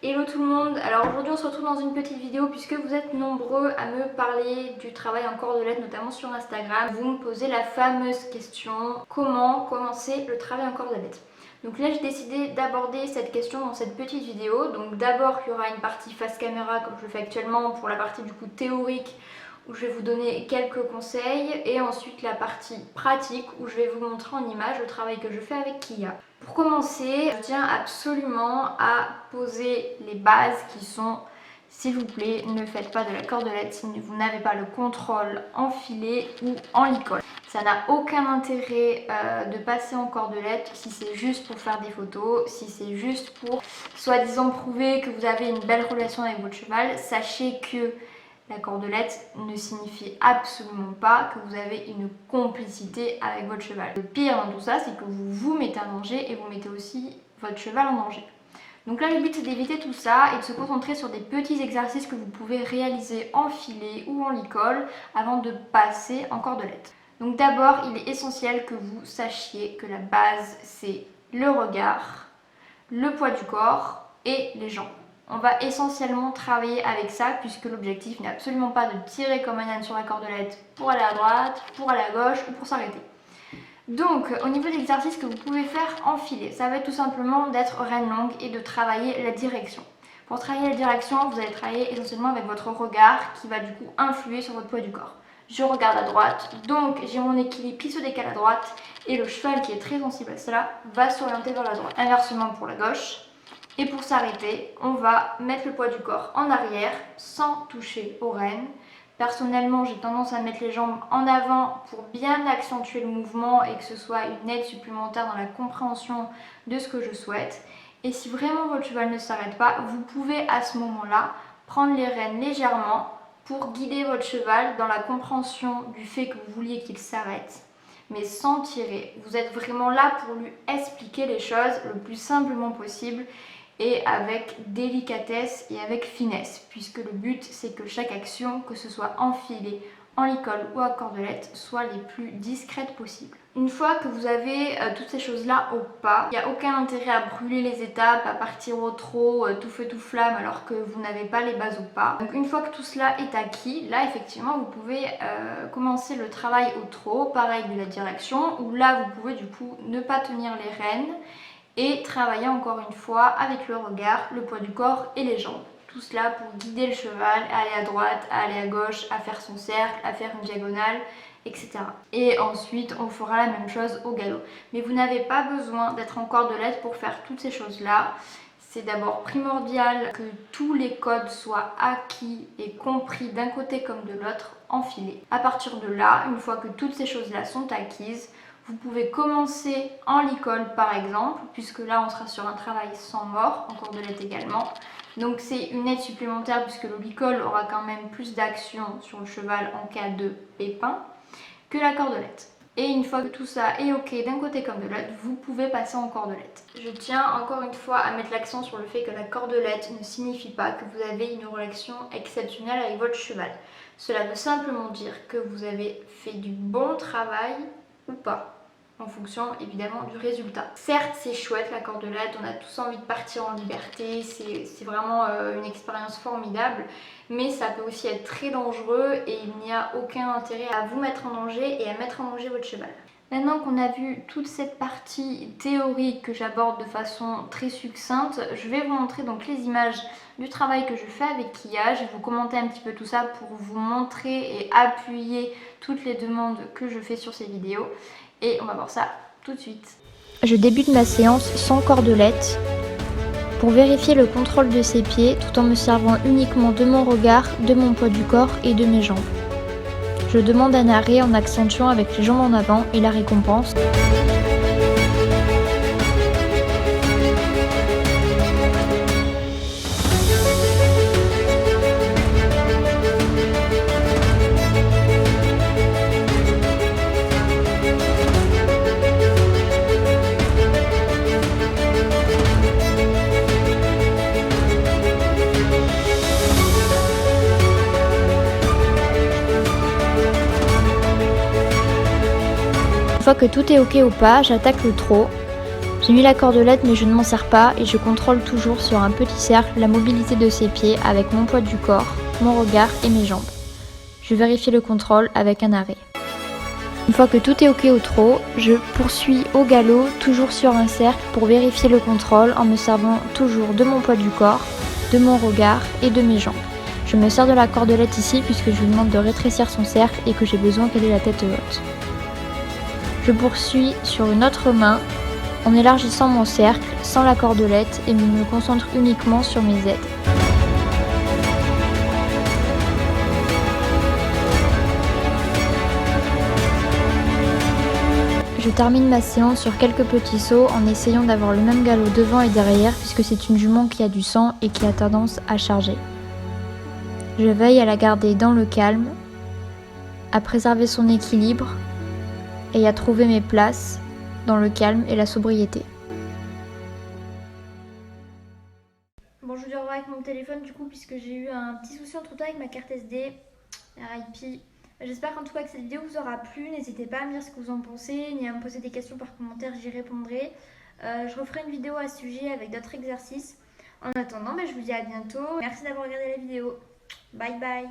Hello tout le monde, alors aujourd'hui on se retrouve dans une petite vidéo puisque vous êtes nombreux à me parler du travail en cordelette, notamment sur Instagram. Vous me posez la fameuse question, comment commencer le travail en cordelette? Donc là j'ai décidé d'aborder cette question dans cette petite vidéo. Donc d'abord il y aura une partie face caméra comme je le fais actuellement pour la partie du coup théorique où je vais vous donner quelques conseils, et ensuite la partie pratique où je vais vous montrer en image le travail que je fais avec Kia. Pour commencer, je tiens absolument à poser les bases qui sont, s'il vous plaît, ne faites pas de la cordelette si vous n'avez pas le contrôle en filet ou en licol. Ça n'a aucun intérêt de passer en cordelette si c'est juste pour faire des photos, si c'est juste pour soi-disant prouver que vous avez une belle relation avec votre cheval. Sachez que la cordelette ne signifie absolument pas que vous avez une complicité avec votre cheval. Le pire dans tout ça, c'est que vous vous mettez en danger et vous mettez aussi votre cheval en danger. Donc là, le but c'est d'éviter tout ça et de se concentrer sur des petits exercices que vous pouvez réaliser en filet ou en licol avant de passer en cordelette. Donc d'abord, il est essentiel que vous sachiez que la base c'est le regard, le poids du corps et les jambes. On va essentiellement travailler avec ça puisque l'objectif n'est absolument pas de tirer comme un âne sur la cordelette pour aller à droite, pour aller à gauche ou pour s'arrêter. Donc au niveau des exercices que vous pouvez faire en filet, ça va être tout simplement d'être reine longue et de travailler la direction. Pour travailler la direction, vous allez travailler essentiellement avec votre regard qui va du coup influer sur votre poids du corps. Je regarde à droite, donc j'ai mon équilibre qui se décale à droite et le cheval qui est très sensible à cela va s'orienter vers la droite. Inversement pour la gauche. Et pour s'arrêter, on va mettre le poids du corps en arrière sans toucher aux rênes. Personnellement, j'ai tendance à mettre les jambes en avant pour bien accentuer le mouvement et que ce soit une aide supplémentaire dans la compréhension de ce que je souhaite. Et si vraiment votre cheval ne s'arrête pas, vous pouvez à ce moment-là prendre les rênes légèrement pour guider votre cheval dans la compréhension du fait que vous vouliez qu'il s'arrête, mais sans tirer. Vous êtes vraiment là pour lui expliquer les choses le plus simplement possible et avec délicatesse et avec finesse, puisque le but c'est que chaque action, que ce soit en filet, en licol ou à cordelette, soit les plus discrètes possibles. Une fois que vous avez toutes ces choses là au pas, il n'y a aucun intérêt à brûler les étapes, à partir au trot, tout feu tout flamme alors que vous n'avez pas les bases au pas. Donc une fois que tout cela est acquis, là effectivement vous pouvez commencer le travail au trot, pareil de la direction, où là vous pouvez du coup ne pas tenir les rênes et travailler encore une fois avec le regard, le poids du corps et les jambes. Tout cela pour guider le cheval, à aller à droite, à aller à gauche, à faire son cercle, à faire une diagonale, etc. Et ensuite, on fera la même chose au galop. Mais vous n'avez pas besoin d'être en cordelette pour faire toutes ces choses-là. C'est d'abord primordial que tous les codes soient acquis et compris d'un côté comme de l'autre en filet. À partir de là, une fois que toutes ces choses-là sont acquises, vous pouvez commencer en licol par exemple, puisque là on sera sur un travail sans mort, en cordelette également. Donc c'est une aide supplémentaire puisque le licol aura quand même plus d'action sur le cheval en cas de pépin que la cordelette. Et une fois que tout ça est ok d'un côté comme de l'autre, vous pouvez passer en cordelette. Je tiens encore une fois à mettre l'accent sur le fait que la cordelette ne signifie pas que vous avez une relation exceptionnelle avec votre cheval. Cela veut simplement dire que vous avez fait du bon travail ou pas, en fonction évidemment du résultat. Certes c'est chouette la cordelette, on a tous envie de partir en liberté, c'est vraiment une expérience formidable, mais ça peut aussi être très dangereux et il n'y a aucun intérêt à vous mettre en danger et à mettre en danger votre cheval. Maintenant qu'on a vu toute cette partie théorique que j'aborde de façon très succincte, je vais vous montrer donc les images du travail que je fais avec Kia. Je vais vous commenter un petit peu tout ça pour vous montrer et appuyer toutes les demandes que je fais sur ces vidéos. Et on va voir ça tout de suite. Je débute ma séance sans cordelette pour vérifier le contrôle de ses pieds tout en me servant uniquement de mon regard, de mon poids du corps et de mes jambes. Je demande un arrêt en accentuant avec les jambes en avant et la récompense. Une fois que tout est ok au pas, j'attaque le trot. J'ai mis la cordelette mais je ne m'en sers pas et je contrôle toujours sur un petit cercle la mobilité de ses pieds avec mon poids du corps, mon regard et mes jambes. Je vérifie le contrôle avec un arrêt. Une fois que tout est ok au trot, je poursuis au galop, toujours sur un cercle pour vérifier le contrôle en me servant toujours de mon poids du corps, de mon regard et de mes jambes. Je me sers de la cordelette ici puisque je lui demande de rétrécir son cercle et que j'ai besoin qu'elle ait la tête haute. Je poursuis sur une autre main en élargissant mon cercle sans la cordelette et me concentre uniquement sur mes aides. Je termine ma séance sur quelques petits sauts en essayant d'avoir le même galop devant et derrière puisque c'est une jument qui a du sang et qui a tendance à charger. Je veille à la garder dans le calme, à préserver son équilibre et à trouver mes places dans le calme et la sobriété. Bon, je vous dis au revoir avec mon téléphone du coup puisque j'ai eu un petit souci entre temps avec ma carte SD, RIP. J'espère qu'en tout cas que cette vidéo vous aura plu. N'hésitez pas à me dire ce que vous en pensez, ni à me poser des questions par commentaire, j'y répondrai. Je referai une vidéo à ce sujet avec d'autres exercices. En attendant, je vous dis à bientôt. Merci d'avoir regardé la vidéo. Bye bye.